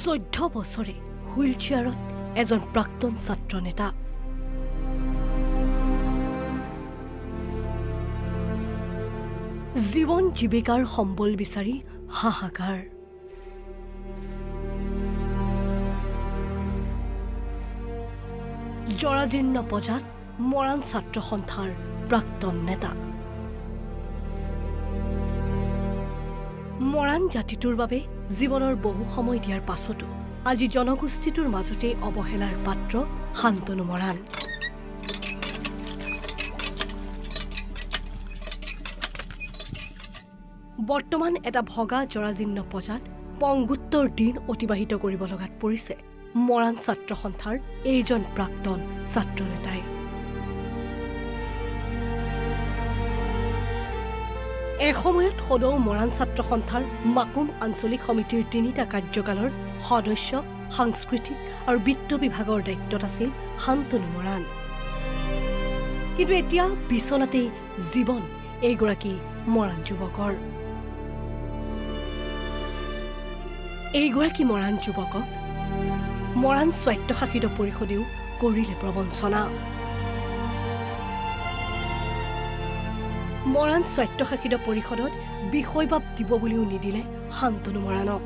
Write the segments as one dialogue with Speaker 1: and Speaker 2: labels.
Speaker 1: 14 বছৰে হুইল চেয়াৰত এজন প্ৰাক্তন ছাত্ৰ নেতা জীৱন জীৱিকাৰ সম্বল বিচাৰি হাহাকাৰ জৰাজীৰ্ণ পজাত মৰাণ ছাত্ৰ সন্থাৰ প্ৰাক্তন নেতা মৰাণ জাতিটোৰ বাবে জীৱনৰ বহু সময় দিয়াৰ পাছতো আজি জনগোষ্ঠীটোৰ মাজতে অৱহেলাৰ পাত্ৰ শান্তনু মৰাণ বৰ্তমান এটা ভগা জৰাজীৰ্ণ পজাত পংগুত্তৰ দিন অতিবাহিত কৰিব লগাত পৰিছে মৰাণ ছাত্ৰ সন্থাৰ এইজন প্ৰাক্তন ছাত্ৰ নেতাই এসময়ত সদৌ মৰাণ ছাত্ৰ সন্থাৰ মাকুম আঞ্চলিক সমিতিৰ 3টা কাৰ্যকালৰ সদস্য সাংস্কৃতিক আৰু বিত্ত বিভাগৰ দায়িত্বত আছিল শান্তনু মৰাণ কিন্তু এতিয়া বিছনাতেই জীৱন এইগৰাকী মৰাণ যুৱকৰ এইগৰাকী মৰাণ যুৱকক মৰাণ স্বায়ত্তশাসিত পৰিষদেও কৰিলে প্ৰবঞ্চনা মৰাণ স্বায়ত্তশাসিত পৰিষদত বিষয়বাব দিব বুলিও নিদিলে শান্তনু মৰাণক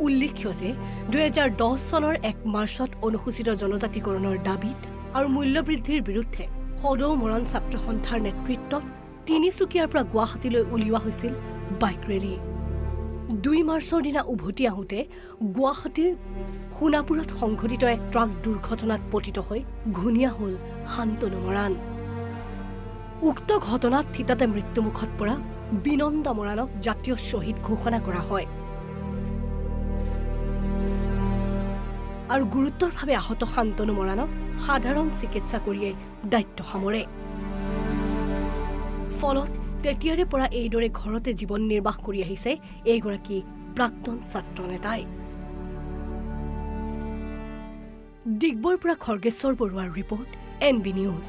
Speaker 1: উল্লেখ্য যে 2010 চনৰ 1 মাৰ্চত অনুসূচিত জনজাতিকৰণৰ দাবীত আৰু মূল্যবৃদ্ধিৰ বিৰুদ্ধে সদৌ মৰাণ ছাত্ৰ সন্থাৰ নেতৃত্বত তিনিচুকীয়াৰ পৰা গুৱাহাটীলৈ উলিওৱা হৈছিল বাইক ৰেলী 2 মাৰ্চৰ দিনা উভতি আহোঁতে গুৱাহাটীৰ সোণাপুৰত সংঘটিত এক ট্ৰাক দুৰ্ঘটনাত পতিত হৈ ঘূণীয়া হ'ল শান্তনু মৰাণ উক্ত ঘটনাত থিতাতে মৃত্যুমুখত পৰা বিনন্দা মৰাণক জাতীয় শ্বহীদ ঘোষণা কৰা হয় আৰু গুৰুতৰভাৱে আহত শান্তনু মৰাণক সাধাৰণ চিকিৎসা কৰিয়ে দায়িত্ব সামৰে ফলত তেতিয়াৰে পৰা এইদৰে ঘৰতে জীৱন নিৰ্বাহ কৰি আহিছে এইগৰাকী প্ৰাক্তন ছাত্ৰ নেতাই ডিগবৈৰ পৰা খৰ্গেশ্বৰ বৰুৱাৰ ৰিপৰ্ট NB নিউজ